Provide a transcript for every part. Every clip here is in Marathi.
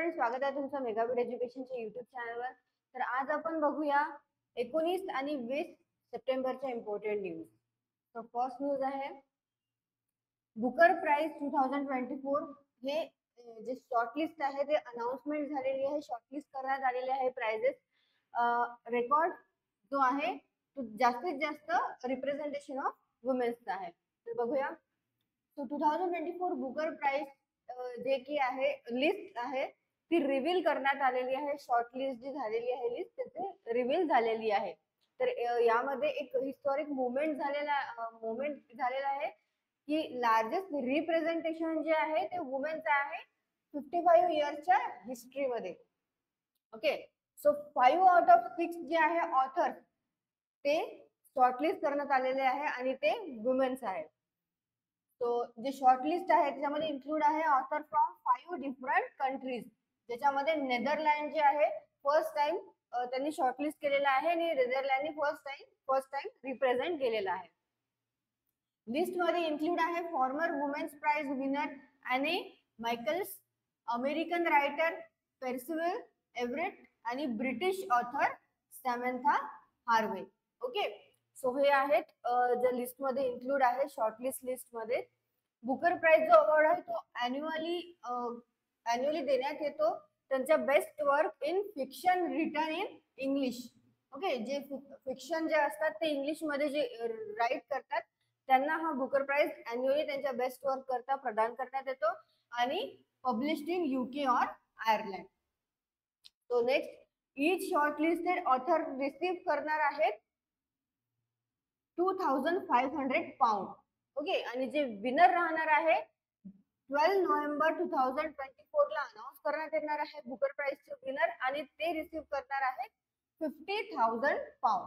फ्रेंड्स, स्वागत आहे तुमचं मेगाबिट एज्युकेशनच्या युट्यूब चॅनलवर. तर आज आपण बघूया 19 आणि 20 सप्टेंबरच्या इम्पॉर्टंट न्यूज. तर फर्स्ट न्यूज आहे बुकर प्राइज 2024. हे जे शॉर्टलिस्ट आहे ते अनाउन्समेंट झालेली आहे, शॉर्टलिस्ट करण्यात आलेले आहे प्राइजेस. रेकॉर्ड जो आहे तो जास्तीत जास्त रिप्रेझेंटेशन ऑफ वुमेन्सचा आहे. तर बघूया. सो 2024 बुकर प्राइज जे की आहे लिस्ट आहे ती रिव्हील करण्यात आलेली आहे. शॉर्टलिस्ट जी झालेली आहे लिस्ट त्याचे रिव्हील झालेली आहे. तर यामध्ये एक हिस्टॉरिक मुवमेंट झालेला आहे की लार्जेस्ट रिप्रेझेंटेशन जे आहे ते वुमेनचं आहे 55 इयर्सच्या हिस्ट्रीमध्ये. ओके, सो 5 आउट ऑफ 6 जे आहे ऑथर ते शॉर्टलिस्ट करण्यात आलेले आहे आणि ते वुमेन्स आहेत. सो जे शॉर्टलिस्ट आहे त्याच्यामध्ये इन्क्लूड आहे ऑथर फ्रॉम 5 डिफरंट कंट्रीज, ज्याच्यामध्ये नेदरलँड जे आहे फर्स्ट टाइम त्यांनी शॉर्टलिस्ट केलेला आहे आणि नेदरलँडने फर्स्ट टाइम रिप्रेझेंट केलेला आहे. लिस्ट मध्ये इन्क्लूड आहे former women's prize winner Anne Michaels, American writer Percival Everett आणि British author Samantha Harvey. Okay, so हे आहेत जे लिस्ट मध्ये इन्क्लूड आहे शॉर्टलिस्ट लिस्ट मध्ये. बुकर प्राइज जो अवॉर्ड आहे तो अॅन्युअली देण्यात येतो त्यांच्या best work in fiction written in English. Okay, जे फिक्शन जे असतात ते इंग्लिश मध्ये जे राईट करतात त्यांना हा बुकर प्राइज अॅन्युअली त्यांच्या बेस्ट वर्क करता प्रदान करण्यात येतो आणि पब्लिश्ड इन UK और Ireland. So next, each shortlisted author receive करणार आहेत 2500 पाउंड. ओके, आणि जे विनर राहणार आहे 12 नोव्हेंबर 2024 ला अनाउन्स करण्यात येणार आहे बुकर प्राइजचे विनर आणि ते रिसीव्ह करणार आहेत 50,000 पाउंड.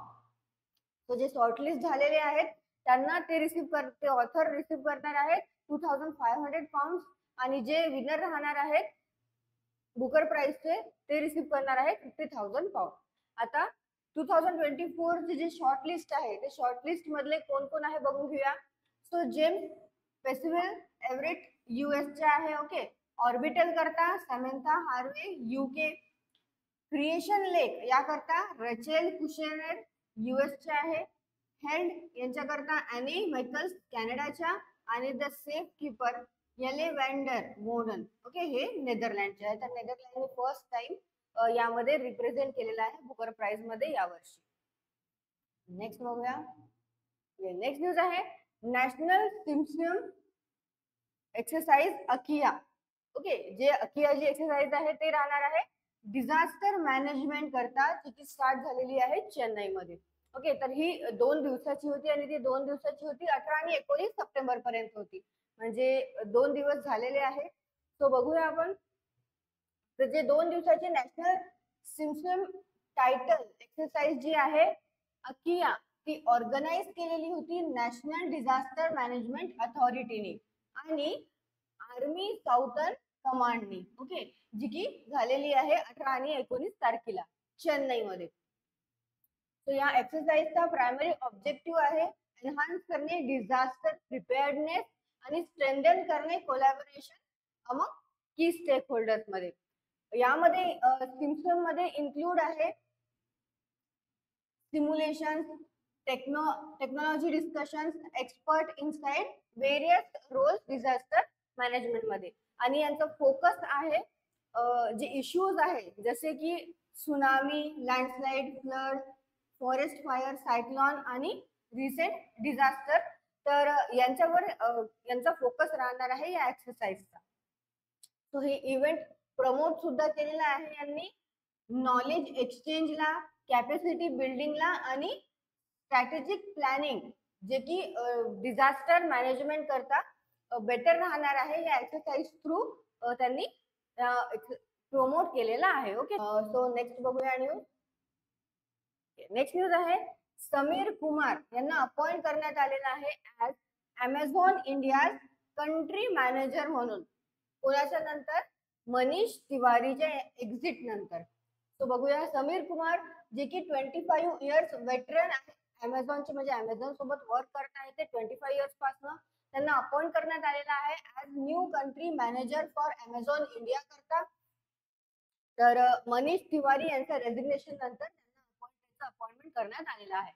तो जे शॉर्टलिस्ट झालेले आहेत त्यांना ते ऑथर रिसीव्ह करणार आहेत 2500 पाउंड आणि जे विनर राहणार आहेत बुकर प्राइजचे ते रिसीव्ह करणार आहेत 50,000 पाउंड. आता 2024 चे जे शॉर्टलिस्ट आहे ते शॉर्टलिस्ट मधले कोण कोण आहे बघून घेऊया. सो जेम्स पेर्सिव्हिल एव्हरेट US चे आहे. ओके, ऑर्बिटल करता सॅमंथा हार्वे UK, क्रिएशन लेक याकरता रचेल कुशेनर US चे आहे, हेल्ड यांच्याकरता ॲने मायकल्स कॅनडाच्या आणि द सेफ कीपर येले वॅन्डर मोडन. ओके, हे नेदरलँडचे आहे. तर नेदरलँडने फर्स्ट टाइम यामध्ये रिप्रेझेंट केलेला आहे बुकर प्राइज मध्ये यावर्षी. नेक्स्ट बघूया. नेक्स्ट न्यूज आहे नॅशनल सिम्पोसियम एक्सरसाइज अकिया. ओके, जे अकिया जी एक्सरसाइज आहे ते राहणार आहे डिझास्टर मॅनेजमेंट करता, जी स्टार्ट झालेली आहे चेन्नईमध्ये. ओके, तर ही 2 दिवसाची होती आणि ती 2 दिवसाची होती 18 आणि 19 सप्टेंबर पर्यंत होती, म्हणजे 2 दिवस झालेले आहेत. सो बघूया आपण. तर जे 2 दिवसाची नॅशनल सिम्पोसियम टायटल एक्सरसाइज जी आहे अकिया ती ऑर्गनाइज केलेली होती नॅशनल डिझास्टर मॅनेजमेंट अथॉरिटीने आणि आर्मी साऊथर्न कमांडने. ओके, जी की झालेली आहे 18 आणि 19 तारखेला चेन्नईमध्ये. तो या एक्सरसाइजचा प्रायमरी ऑब्जेक्टिव्ह आहे एनहान्स करणे डिझास्टर प्रिपेअर्डनेस आणि स्ट्रेंथन करणे collaboration among key stakeholders मध्ये. यामध्ये सिम्पोसियम मध्ये इन्क्लूड आहे simulation, technology discussions, expert insight, various roles disaster management मध्ये. आणि यांचा फोकस आहे जे इश्यूज आहे जसे की tsunami, landslide, flood, forest fire, cyclone आणि रिसेंट डिझास्टर. तर यांचा फोकस राहणार आहे या एक्सरसाइजचा. सो हे इव्हेंट प्रमोट सुद्धा केलेला आहे यांनी नॉलेज एक्सचेंजला, कॅपॅसिटी बिल्डिंगला आणि स्ट्रॅटेजिक प्लॅनिंग, जे की डिझास्टर मॅनेजमेंट करता बेटर राहणार आहे या एक्सरसाइज थ्रू त्यांनी प्रमोट केलेला आहे. ओके, सो नेक्स्ट बघूया न्यूज. नेक्स्ट न्यूज आहे समीर कुमार यांना अपॉइंट करण्यात आलेला आहे as Amazon India country manager म्हणून. कोणाच्या नंतर? मनीष तिवारीच्या एक्झिट नंतर. तो बघूया समीर कुमार जे की 25 इयर्स वेटरन आहे अमेझॉनचे, म्हणजे अमेझॉन सोबत वर्क करत आहे ते 25 इयर्स पासून. त्यांना अपॉइंट करण्यात आलेला आहे as new country manager for Amazon India करता. तर मनीष तिवारी यांचं रेजिग्नेशन नंतर त्यांना अपॉइंटमेंट करण्यात आलेलं आहे.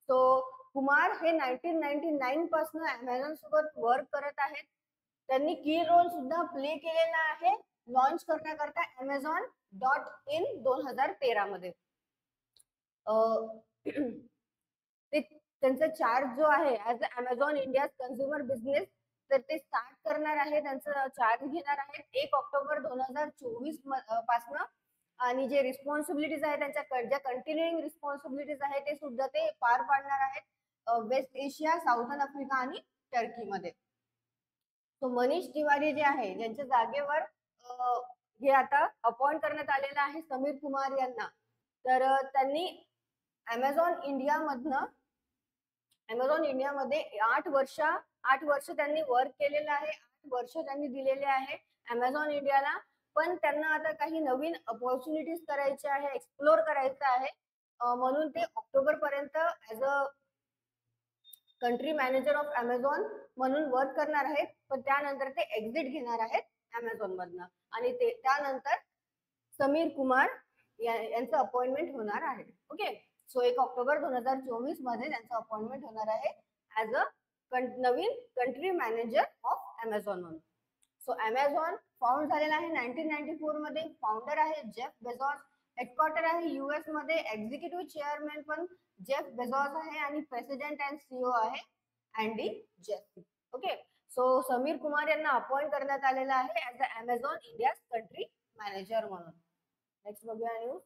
सो कुमार हे 1999 पासून अमेझॉन सोबत वर्क करत आहेत. त्यांनी की रोल सुद्धा प्ले केलेला आहे लॉन्च करण्याकरता Amazon.in 2013 मध्ये. ते त्यांचा चार्ज जो आहे as Amazon India consumer business, तर ते स्टार्ट करणार आहे, त्यांचं चार्ज घेणार आहेत 1 ऑक्टोबर 2024 पासून. आणि जे रिस्पॉन्सिबिलिटीज आहे त्यांच्या ज्या कंटिन्युइंग रिस्पॉन्सिबिलिटीज आहे ते सुद्धा ते पार पाडणार आहेत वेस्ट एशिया, साऊथर्न आफ्रिका आणि टर्कीमध्ये. तो मनीष तिवारी जे आहे ज्यांच्या जागेवर हे आता अपॉइंट करण्यात आलेलं आहे समीर कुमार यांना. तर त्यांनी अमेझॉन इंडियामध्ये 8 वर्ष त्यांनी वर्क केलेलं आहे. 8 वर्ष त्यांनी दिलेले आहे अमेझॉन इंडियाला. पण त्यांना आता काही नवीन अपॉर्च्युनिटीज करायचे आहे, एक्सप्लोर करायचं आहे, म्हणून ते ऑक्टोबर पर्यंत as a country manager of Amazon म्हणून वर्क करणार आहेत. पण त्यानंतर ते एक्झिट घेणार आहेत अमेझॉन मधनं आणि ते त्यानंतर समीर कुमार यांचं अपॉइंटमेंट होणार आहे. ओके, सो 1 ऑक्टोबर 2024 मध्ये त्यांचं अपॉइंटमेंट होणार आहे ऍज अ नवीन कंट्री मॅनेजर ऑफ अमेझॉन म्हणून. सो अमेझॉन फाउंड झालेला आहे 1994 मध्ये. फाउंडर आहे जेफ बेझॉस. हेडक्वार्टर आहे US मध्ये. एक्झिक्युटिव्ह चेअरमॅन पण जेफ बेझॉस आहे आणि प्रेसिडेंट अँड CEO आहे Andy Jeffrey. Okay, so Sameer Kumar यांना अपॉइंट करण्यात आलेला आहे as a Amazon India country manager म्हणून. नेक्स्ट बघूया न्यूज.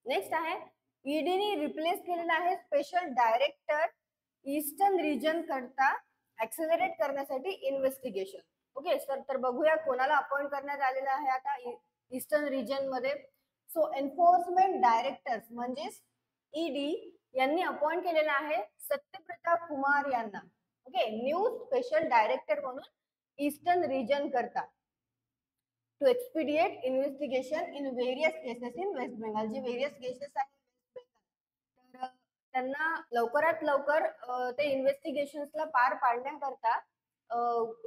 नेक्स्ट आहे ईडीने रिप्लेस केलेला आहे स्पेशल डायरेक्टर ईस्टर्न रिजन करता ऍक्सेलरेट करण्यासाठी इन्व्हेस्टिगेशन. ओके सर, तर बघूया कोणाला अपॉइंट करण्यात आलेलं आहे आता ईस्टर्न रिजन मध्ये. सो एन्फोर्समेंट डायरेक्टर्स म्हणजेच ईडी यांनी अपॉइंट केलेला आहे सत्यव्रता कुमार यांना. ओके, न्यू स्पेशल डायरेक्टर म्हणून ईस्टर्न रिजन करता to expedite investigation in various cases in West Bengal. जे व्हेरियस केसेस आहेत तर त्यांना लवकरात लवकर ते इन्व्हेस्टिगेशन्सला पार पाडण्याकरता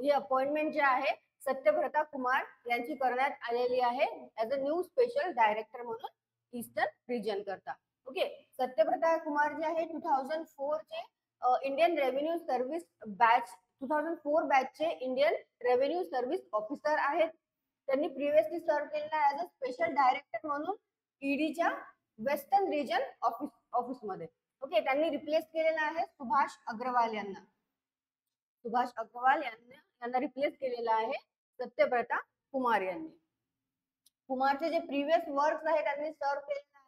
ही अपॉइंटमेंट जे आहे सत्यव्रता कुमार यांची करण्यात आलेली आहे as a new special director म्हणून ईस्टर्न रिजन करता. ओके, सत्यव्रता कुमार जे आहे 2004 चे इंडियन रेव्हेन्यू सर्व्हिस बॅच 2004 बॅचचे इंडियन रेव्हेन्यू सर्व्हिस ऑफिसर आहेत. त्यांनी प्रिव्हियसली सर्व केलेला ऍज अ स्पेशल डायरेक्टर म्हणून ईडीच्या वेस्टर्न रिजन ऑफिसमध्ये. ओके, त्यांनी रिप्लेस केलेला आहे सुभाष अग्रवाल यांना. सुभाष अग्रवाल यांना रिप्लेस केलेला आहे सत्यव्रता कुमार यांनी. कुमारचे जे प्रिव्हियस वर्क आहे त्यांनी सर्व केलेला आहे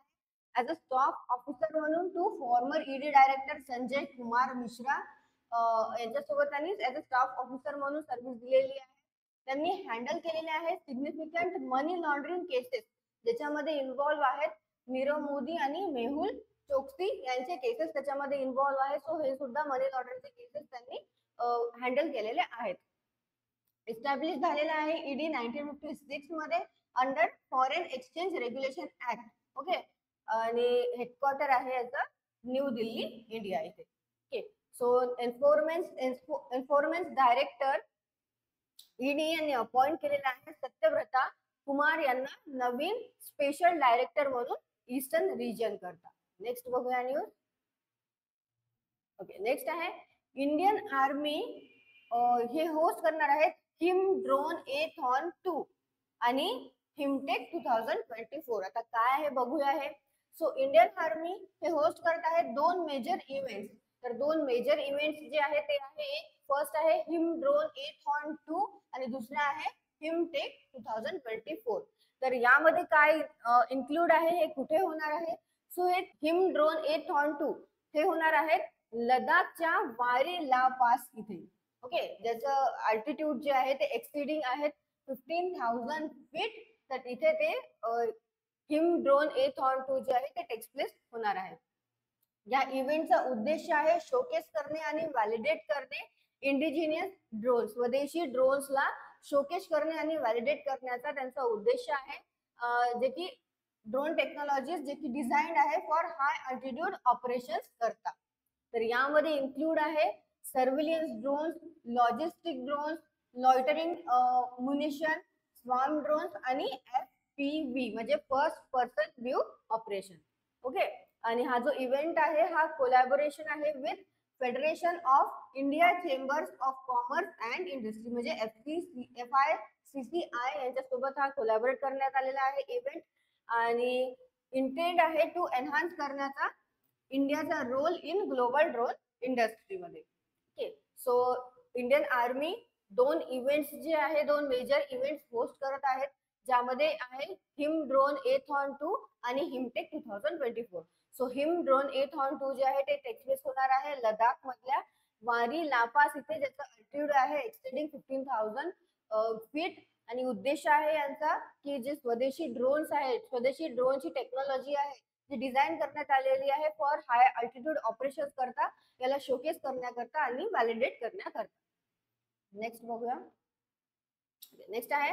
ऍज अ स्टाफ ऑफिसर म्हणून to former ED director Sanjay Kumar Mishra यांच्यासोबत त्यांनी ऍज अ स्टाफ ऑफिसर म्हणून सर्व्हिस दिलेली आहे. त्यांनी हँडल केलेले आहे सिग्निफिकंट मनी लॉन्ड्रिंग केसेस ज्याच्यामध्ये इन्व्हॉल्व्ह आहेत नीरव मोदी आणि मेहुल चोक्सी यांचे केसेस त्याच्यामध्ये इन्व्हॉल्व्ह आहे. सो हे सुद्धा मनी लॉन्ड्रिंगचे केसेस त्यांनी हँडल केलेले आहेत. एस्टॅब्लिश झालेला आहे ईडी 1956 मध्ये under foreign exchange regulation act. Okay, आणि हेडक्वार्टर आहे याचा न्यू दिल्ली इंडिया इथे. Okay, so enforcement director ED यांनी अपॉइंट केलेला आहे सत्यव्रता कुमार यांना नवीन स्पेशल डायरेक्टर म्हणून ईस्टर्न रिजन करता. नेक्स्ट बघूया न्यूज. ओके, नेक्स्ट आहे इंडियन आर्मी हे होस्ट करणार आहेत हिम ड्रोन एथॉन 2 आणि हिमटेक 2024. आता काय आहे बघूया हे. सो इंडियन आर्मी हे होस्ट करत आहेत 2 मेजर इव्हेंट्स. तर 2 मेजर इव्हेंट्स जे आहे ते आहे फर्स्ट आहे हिम ड्रोन एथॉन 2 आणि दुसरा आहे हिमटेक 2024. तर यामध्ये काय इन्क्लूड आहे, हे कुठे होणार आहे. सो हे हिम ड्रोन एथॉन 2 हे होणार आहेत लडाखच्या वारी ला पास इथे. ओके, ज्याचं अल्टिट्यूड जे आहे ते एक्सिडिंग आहेत 15,000 फीट. तर इथे ते हिम ड्रोन एथॉन 2 जे आहे ते टेक्स प्लेस होणार आहे. या इव्हेंटचा उद्देश आहे शोकेस करणे आणि व्हॅलिडेट करणे इंडिजिनियस ड्रोन्स. स्वदेशी ड्रोन्सला शोकेस करणे आणि व्हॅलिडेट करण्याचा त्यांचा उद्देश आहे जे की ड्रोन टेक्नॉलॉजीज जे की डिझाईन्ड आहे फॉर हाय अल्टिट्यूड ऑपरेशन्स करता. तर यामध्ये इन्क्लूड आहे surveillance drones, logistic drones, loitering munition, swarm drones आणि FPV म्हणजे first person view operation. Okay, आणि हा जो इव्हेंट आहे हा कोलॅबोरेशन आहे with federation of India chambers of commerce and industry म्हणजे FICCI यांच्यासोबत हा कोलॅबोरेट करण्यात आलेला आहे इव्हेंट. आणि इंटेंड आहे टू एनहान्स करण्याचा इंडियाचा रोल इन ग्लोबल ड्रोन इंडस्ट्रीमध्ये. ओके, सो इंडियन आर्मी दोन इव्हेंट्स जे आहे, दोन मेजर इव्हेंट्स होस्ट करत आहेत, ज्यामध्ये आहे हिम ड्रोन एथॉन 2 आणि हिमटेक 2024. सो हिम ड्रोन एथॉन 2 जे आहे ते टेक प्लेस होणार आहे लडाख मधल्या वारी लापास इथे, ज्याचं अल्टिट्यूड आहे एक्सटेंडिंग 15,000 फीट. आणि उद्देश आहे यांचा की जे स्वदेशी ड्रोन्स आहेत, स्वदेशी ड्रोनची टेक्नॉलॉजी आहे जी डिझाईन करण्यात आलेली आहे फॉर हाय अल्टिट्यूड ऑपरेशन करता, याला शोकेस करण्याकरता आणि व्हॅलिडेट करण्याकरता. नेक्स्ट बघूया. नेक्स्ट आहे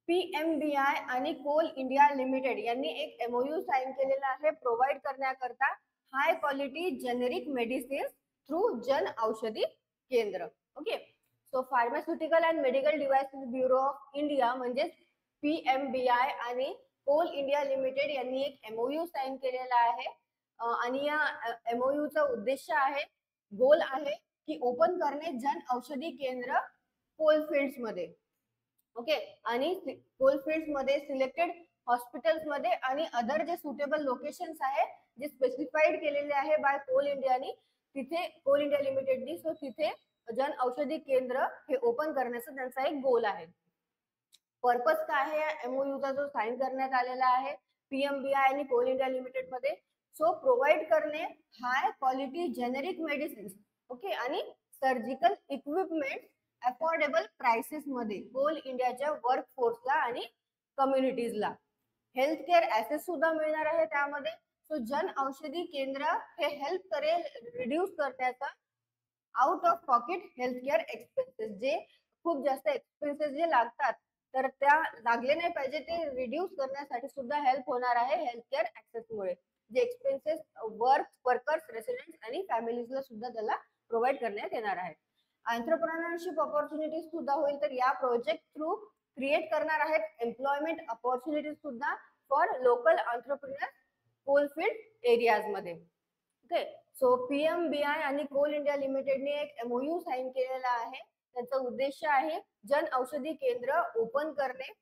PMBI आणि कोल इंडिया लिमिटेड यांनी एक MOU साइन केलेला आहे प्रोव्हाइड करण्याकरता high quality generic medicine through जन औषधी केंद्र. Okay, so pharmaceutical and medical devices bureau of India म्हणजे PMBI आणि कोल इंडिया लिमिटेड यांनी एक MOU साइन केलेला आहे. आणि या MOU चा उद्देश आहे, गोल आहे की ओपन करणे जन औषधी केंद्र कोलफिल्ड्स मध्ये. ओके, आणि कोलफिल्ड्स मध्ये सिलेक्टेड हॉस्पिटल्स मध्ये आणि अदर जे सुटेबल लोकेशन्स आहे जे स्पेसिफाईड केलेले आहे बाय कोल इंडियानी, तिथे कोल इंडिया लिमिटेडनी, सो तिथे जन औषधी केंद्र हे ओपन करण्याचा त्यांचा एक गोल आहे. पर्पज काय आहे या MOU चा जो साइन करण्यात आलेला आहे PMBI आणि कोल इंडिया लिमिटेड मध्ये? सो प्रोव्हाइड करणे high quality generic medicine, okay, आणि सर्जिकल इक्विपमेंट अफोर्डेबल प्राइसेस मध्ये कोल इंडियाच्या वर्क फोर्सला आणि कम्युनिटीजला. हेल्थ केअर ऍसेस सुद्धा मिळणार आहे त्यामध्ये. सो जन औषधी केंद्र हे हेल्प करेल रिड्यूस करण्याचा out of pocket health care expenses, जे खूप जास्त एक्सपेन्सेस जे लागतात तर त्या लागले नाही पाहिजे ते रिड्यूस करण्यासाठी सुद्धा हेल्प होणार आहे हेल्थ केअर ऍक्सेस मुळे. जे एक्सपेन्सेस वर्कर्स, रेसिडेंट्स आणि फॅमिलीजला सुद्धा त्याला प्रोव्हाइड करण्यात येणार आहे. एंटरप्रेन्योरशिप ऑपॉर्च्युनिटीज सुद्धा होईल, तर या प्रोजेक्ट थ्रू क्रिएट करणार आहेत एम्प्लॉयमेंट ऑपॉर्च्युनिटीज सुद्धा for local entrepreneur coalfield areas मध्ये. ओके, सो PMBI आणि कोल इंडिया लिमिटेडने एक MOU साइन केलेला आहे. त्याचा उद्देश आहे जन औषधी केंद्र ओपन करणे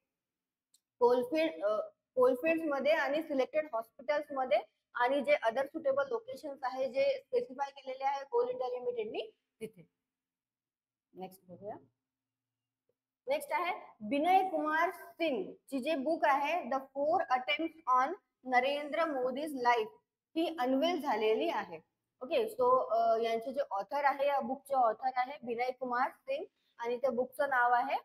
कोलफील्ड मध्ये आणि सिलेक्टेड हॉस्पिटल्स मध्ये, आणि जे अदर सुटेबल लोकेशन्स आहे जे स्पेसिफाय केलेले आहे कोल इंडिया लिमिटेडनी तिथे. नेक्स्ट बघूया. नेक्स्ट आहे विनय कुमार सिंग ची जे बुक आहे the 4 attempts on Narendra Modi's life ही अनवेल झालेली आहे. ओके, सो यांचे जे ऑथर आहे, या बुकचे ऑथर आहे विनय कुमार सिंग, आणि त्या बुकचं नाव आहे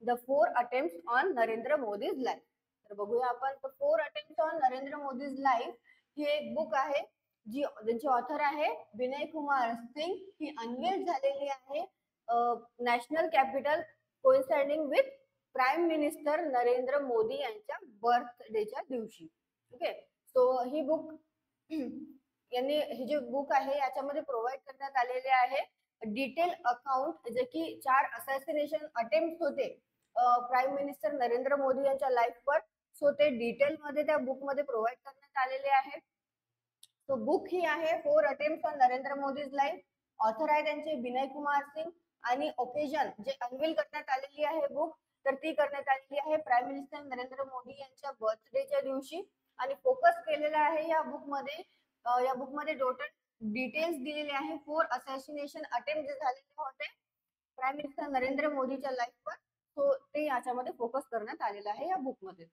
the 4 attempts on Narendra Modi's life. तर बघूया आपण. The 4 attempts on Narendra Modi's life ही एक बुक आहे जी ज्यांचे ऑथर आहे विनय कुमार सिंग. ही अनवेल झालेली आहे national capital coinciding with prime minister Narendra Modi यांच्या बर्थडेच्या दिवशी. ओके, सो ही बुक यांनी ही जी बुक आहे याच्यामध्ये प्रोव्हाइड करण्यात आलेले आहे डिटेल अकाउंट, जे की 4 असॅसिनेशन अटेम्प्ट होते प्राईम मिनिस्टर नरेंद्र मोदी यांच्या लाईफवर. सो ते डिटेल मध्ये त्या बुक मध्ये प्रोव्हाइड करण्यात आलेले आहे. सो बुक ही आहे 4 attempt on Narendra Modi's life. Author आहे त्यांचे विनय कुमार सिंग, आणि ओकेजन जे अनवील करण्यात आलेली आहे बुक, तर ती करण्यात आलेली आहे प्राईम मिनिस्टर नरेंद्र मोदी यांच्या बर्थडेच्या दिवशी. आणि फोकस केलेला आहे या बुकमध्ये टोटल डिटेल्स दिलेले आहे 4 असॅसिनेशन अटेम्प्ट जे झालेले होते प्राईम मिनिस्टर नरेंद्र मोदीच्या लाईफवर. सो ते याच्यामध्ये फोकस करण्यात आलेलं आहे या बुकमध्ये.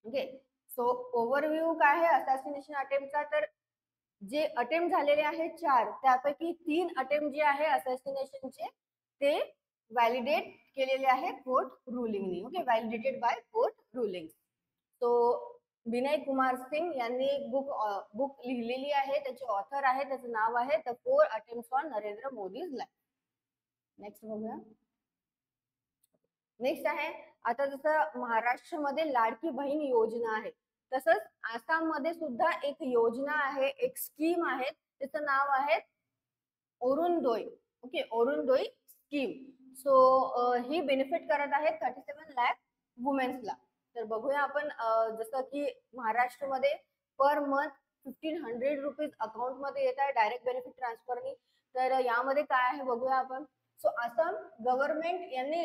ओके, सो ओव्हरव्ह्यू काय आहे असॅसिनेशन अटेम्प्टचा? तर जे अटेम्प्ट झालेले आहेत 4, त्यापैकी 3 अटेम्प्ट जे आहे असॅसिनेशनचे ते व्हॅलिडेट केलेले आहे कोर्ट रुलिंगनी. Okay, validated by court ruling. So Vinay Kumar Singh यांनी एक बुक लिहिलेली आहे, त्याचे ऑथर आहे, त्याचं नाव आहे the 4 attempts on Narendra Modi's life. Next बघूया. नेक्स्ट आहे, आता जसं महाराष्ट्रामध्ये लाडकी बहीण योजना आहे, तसंच आसाम मध्ये सुद्धा एक योजना आहे, एक स्कीम आहे, त्याचं नाव आहे Arunoday. Okay, Arunoday scheme. So ही बेनिफिट करत आहे 37 लाख वुमेन्सला. तर बघूया आपण जसं की महाराष्ट्रामध्ये पर मंथ 1500 रुपीज अकाउंट मध्ये येत आहे डायरेक्ट बेनिफिट ट्रान्सफरनी. तर यामध्ये काय आहे बघूया आपण. सो आसाम गव्हर्नमेंट यांनी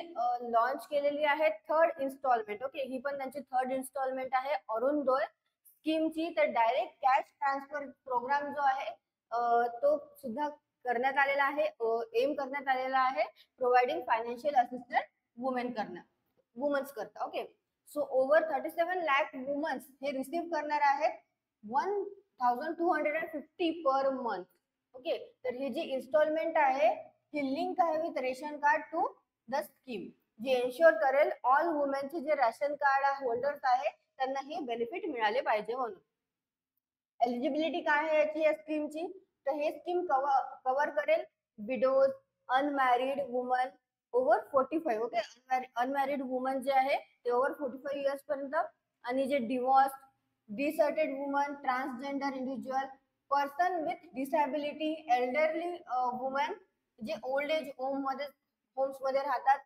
लॉन्च केलेली आहे थर्ड इन्स्टॉलमेंट. ओके, ही पण त्यांची थर्ड इन्स्टॉलमेंट आहे अरुणोदय स्कीमची. तर डायरेक्ट कॅश ट्रान्सफर प्रोग्राम जो आहे तो सुद्धा करण्यात आलेला आहे, एम करण्यात आलेला आहे प्रोव्हाइडिंग फायनान्शियल असिस्टन्स वुमन्स करता. Okay, so over 37 lakh womens हे रिसीव्ह करणार आहेत 1250 पर मंथ. ओके, तर ही जी इन्स्टॉलमेंट आहे ही लिंक आहे with ration card to the scheme, जे एन्श्योर करेल ऑल वुमेनचे जे रेशन कार्ड होल्डर्स आहे त्यांना हे बेनिफिट मिळाले पाहिजे म्हणून. एलिजिबिलिटी काय आहे याची या स्कीमची, तर हे स्कीम कव्हर करेल widows, unmarried woman over 45. Okay, unmarried woman जे आहे ते ओव्हर 45 इयर्स पर्यंत, आणि जे divorce, deserted woman, transgender individual, person with disability, elderly woman जे ओल्ड एज होम्स मध्ये राहतात,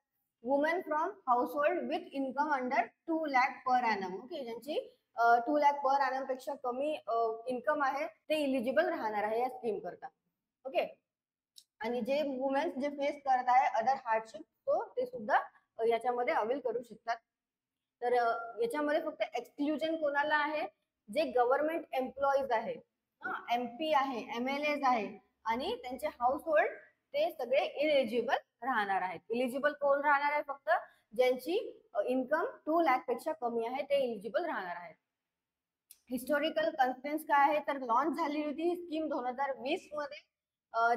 women from household with income under 2 lakh per annum. Okay, ज्यांची 2 लाख पर एनम पेक्षा कमी इन्कम आहे ते इलिजिबल राहणार आहे या स्कीम करता. ओके, आणि जे वुमेन्स जे फेस करत आहे अदर हार्डशिप तो ते सुद्धा याच्यामध्ये अवेल करू शकतात. तर याच्यामध्ये फक्त एक्सक्लुजन कोणाला आहे, जे गव्हर्नमेंट एम्प्लॉईज आहे, MP आहे, MLAs आहे आणि त्यांचे हाऊस होल्ड ते सगळे इलिजिबल राहणार आहेत. इलिजिबल कोण राहणार आहे, फक्त ज्यांची इन्कम 2 लाख पेक्षा कमी आहे ते इलिजिबल राहणार आहेत. हिस्टोरिकल कन्स्टेन्स काय आहे, तर लॉन्च झाली होती ही स्कीम 2020 मध्ये,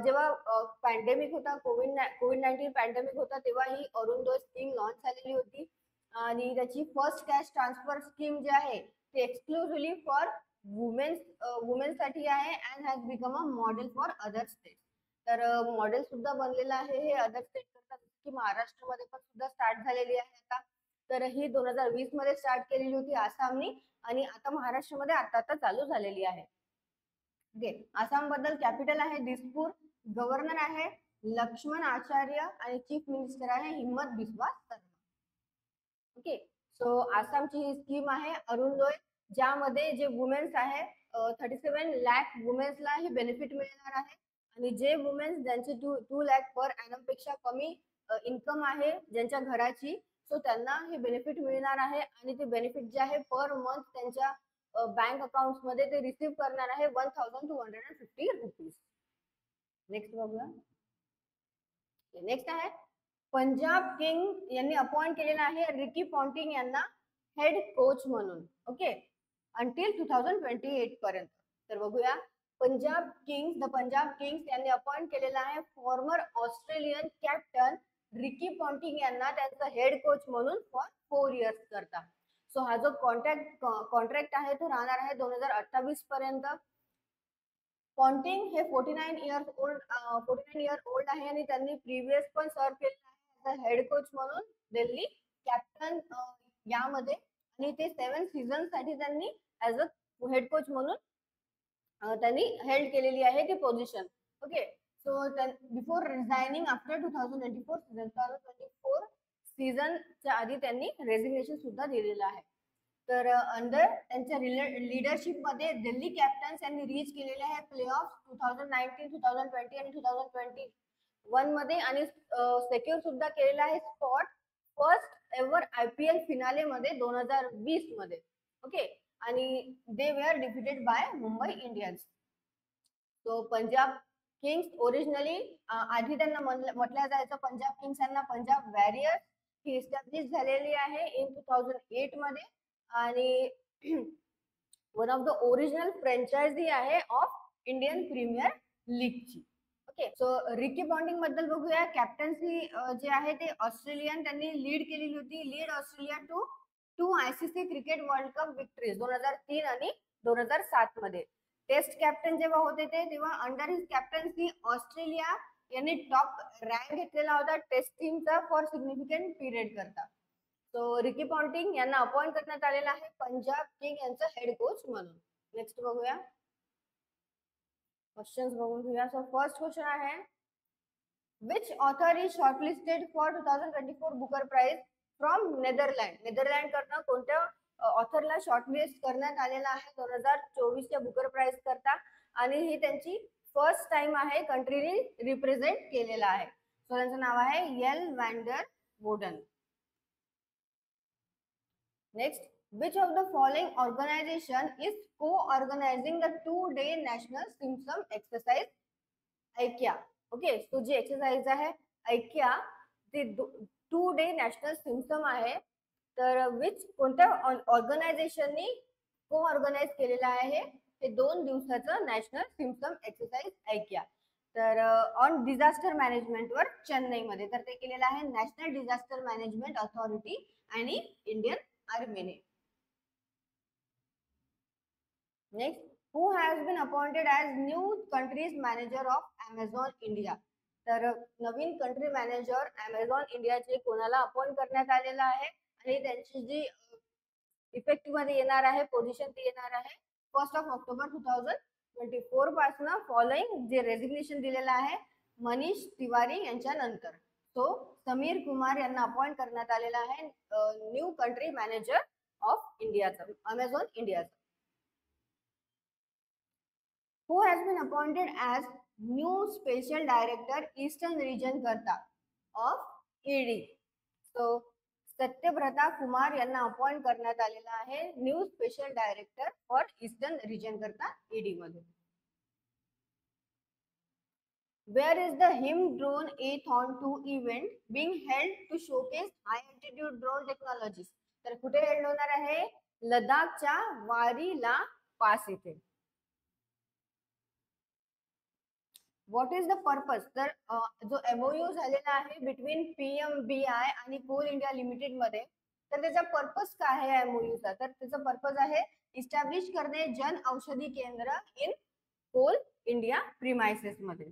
जेव्हा पॅन्डेमिक होता, कोविड-19 पॅन्डेमिक होता, तेव्हा ही अरुणोदय स्कीम लॉन्च झालेली होती. आणि त्याची फर्स्ट कॅश ट्रान्सफर स्कीम जी आहे ती एक्सक्लुसिव्हली फॉर वुमेन्स साठी आहे and has become a model for other state. तर मॉडेल सुद्धा बनलेलं आहे हे अदर स्टेट करता, की महाराष्ट्रामध्ये पण सुद्धा स्टार्ट झालेली आहे आता. तर ही 2020 मध्ये स्टार्ट केलेली होती आसामनी, आणि आता महाराष्ट्रामध्ये आता चालू झालेली आहे. ओके, आसाम बद्दल कॅपिटल आहे दिसपूर, गव्हर्नर आहे लक्ष्मण आचार्य आणि चीफ मिनिस्टर आहे हिम्मत बिस्वा शर्मा. ओके, सो आसामची ही स्कीम आहे अरुणोदय, ज्यामध्ये जे वुमेन्स आहे 37 लाख वुमेन्सला हे बेनिफिट मिळणार आहे. आणि जे वुमेन्स ज्यांचे 2 लाख पर एनम पेक्षा कमी इन्कम आहे ज्यांच्या घराची, सो त्यांना हे बेनिफिट मिळणार आहे. आणि ते बेनिफिट जे आहे पर मंथ त्यांच्या बँक अकाउंट मध्ये ते रिसीव्ह करणार आहे 1250 रुपीज. नेक्स्ट बघूया. नेक्स्ट आहे पंजाब किंग यांनी अपॉइंट केलेला आहे रिकी पॉन्टिंग यांना हेड कोच म्हणून. ओके, अंटिल 2028 पर्यंत. तर बघूया, पंजाब किंग्स यांनी अपॉइंट केलेला आहे farmer Australian captain Ricky Ponting यांना त्यांचा हेड कोच म्हणून फॉर 4 इयर्स करता. सो हा जो कॉन्ट्रॅक्ट आहे तो राहणार आहे 2028 पर्यंत. पॉन्टिंग हे 49 इयर ओल्ड आहे आणि त्यांनी प्रिव्हियस पण सर्व केलेला आहे हेड कोच म्हणून दिल्ली कॅप्टन यामध्ये, आणि ते 7 सीझन साठी त्यांनी ऍज अ हेड कोच म्हणून त्यांनी हेल्ड केलेली आहे ती position. Okay, so before resigning after 2024 सीझनच्या आधी त्यांनी रेझिग्नेशन सुद्धा दिलेलं आहे. तर अंडर त्यांच्या लिडरशिप मध्ये दिल्ली कॅप्टन्स यांनी रीच केलेले आहे प्ले ऑफ 2019, 2020 आणि 2021 मध्ये, आणि सेक्युर सुद्धा केलेला आहे spot first ever IPL finale मध्ये 2020 मध्ये. ओके, आणि they were defeated by Mumbai Indians. So Punjab Kings originally आधी त्यांना म्हटलं जायचं पंजाब किंग्स यांना पंजाब वॉरियर्स, ही इस्टॅब्लिश झालेली आहे इन 2008 मध्ये, आणि one of the original franchise आहे ऑफ इंडियन प्रीमियर लीगची. ओके, सो रिकी पॉन्टिंग बद्दल बघूया. कॅप्टन्सी जे आहे ते ऑस्ट्रेलियन त्यांनी लीड केलेली होती, lead Australia to 2 ICC cricket world cup victories 2003 आणि 2007 मध्ये. टेस्ट कॅप्टन जेव्हा होते ते तेव्हा अंडर हिज कॅप्टन्सी ऑस्ट्रेलिया यांनी टॉप रँक घेतलेला होता टेस्ट टीमचा फॉर सिग्निफिकंट पिरियड करता. सो रिकी पॉन्टिंग यांना अपॉइंट करण्यात आलेला आहे पंजाब किंग यांचा हेड कोच म्हणून. नेक्स्ट बघूया, क्वेश्चन्स बघून घेऊया. सो फर्स्ट क्वेश्चन आहे which author is shortlisted for 2024 Booker Prize. From Netherland कडनं कोणत्या ऑथरला शॉर्टलिस्ट करण्यात आलेला आहे 2024च्या बुकर प्राइज करता, आणि ही त्यांची फर्स्ट टाइम आहे कंट्रीने रिप्रेझेंट केलेला आहे. सो त्यांचं नाव आहे यल वॅन्डर वोडन. Next, which of the following organization is co-organizing the 2-day national symptom exercise ऐक्या? ओके, तो जी एक्सरसाइज आहे ऐक्या ती 2-day नॅशनल सिम्पटम आहे. तर विच कोणत्या ऑर्गनायझेशननी को ऑर्गनाइज केलेला आहे हे 2 दिवसाचं नॅशनल सिम्पटम एक्सरसाइज ऐक्या? तर ऑन डिझास्टर मॅनेजमेंट वर चेन्नईमध्ये. तर ते केलेलं आहे नॅशनल डिझास्टर मॅनेजमेंट अथॉरिटी आणि इंडियन आर्मीने. Next, who has been appointed as new country's manager of Amazon India? तर नवीन कंट्री मॅनेजर अमेझॉन इंडियाचे कोणाला अपॉइंट करण्यात आलेला आहे आणि त्यांची जी इफेक्टिव्ह मध्ये येणार आहे पोझिशन ती येणार आहे 1 ऑक्टोबर 2024 पासून. फॉलोइंग जे रेजिग्नेशन दिलेलं आहे मनीष तिवारी यांच्या नंतर. सो समीर कुमार यांना अपॉइंट करण्यात आलेला आहे न्यू कंट्री मॅनेजर ऑफ इंडियाचा, अमेझॉन इंडियाचा. Who has been appointed as new special director Eastern region करता of ED? So Satyabrata Kumar यांना अपॉइंट करण्यात आलेला आहे new special director for eastern region करता ईडी मध्ये. Where is the HIM Drone A-thon 2 event being held to showcase high altitude drone technologies? तर कुठे हेल्ड होणार आहे? लडाखच्या वारीला पास इथे. What is the purpose? तर जो एमओयू झालेला आहे बिटवीन PMBI आणि कोल इंडिया लिमिटेड मध्ये, तर त्याचा पर्पज काय आहे एमओयूचा? तर त्याचा पर्पज आहे इस्टॅब्लिश करणे Jan Aushadhi Kendra in Coal India premises मध्ये.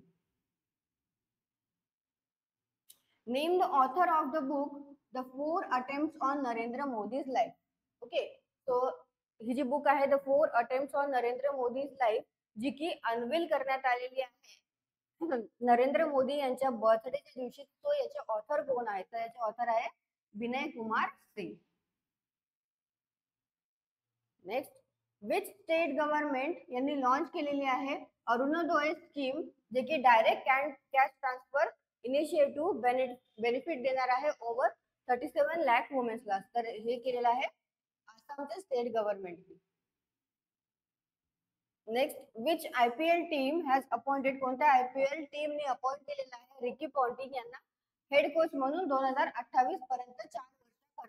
Name the author of the book the 4 attempts on Narendra Modi's life. Okay, so ही जी बुक आहे the 4 attempts on Narendra Modi's life, जी की अनवील करण्यात आलेली आहे नरेंद्र मोदी यांच्या बर्थडेच्या दिवशी. तो याचे ऑथर कोण आहे? तर याचे ऑथर आहे Vinay Kumar Singh. Next, which state government यांनी लॉन्च केलेली आहे अरुणोदय स्कीम, जे की direct cash transfer initiative benefit देणार आहे ओव्हर 37 लाख वुमेन्सला. तर हे केलेलं आहे आसामच्या स्टेट गव्हर्नमेंटने. Next, which IPL team has appointed, कोणत्या IPL टीमने अपॉइंट केलेला आहे रिकी पॉन्टिंग यांना हेड कोच म्हणून 2028 पर्यंत 4 वर्ष करता?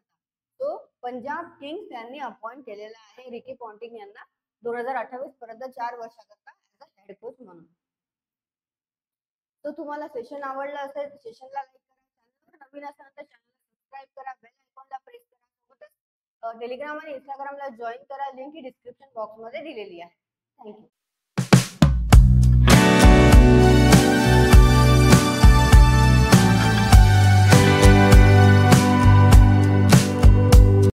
तो पंजाब किंग्स यांनी अपॉइंट केलेला आहे रिकी पॉन्टिंग यांना 2028 पर्यंत 4 वर्षाकरता ऍज अ हेड कोच म्हणून. तर तुम्हाला सेशन आवडलं असेल सेशनला लाईक करा, चॅनलवर नवीन असाल तर चॅनलला सबस्क्राईब करा, बेल आयकॉनला प्रेस करा, सोबतच टेलिग्राम आणि इंस्टाग्रामला जॉईन करा. लिंक ही डिस्क्रिप्शन बॉक्स मध्ये दिलेली आहे. थँक्यू.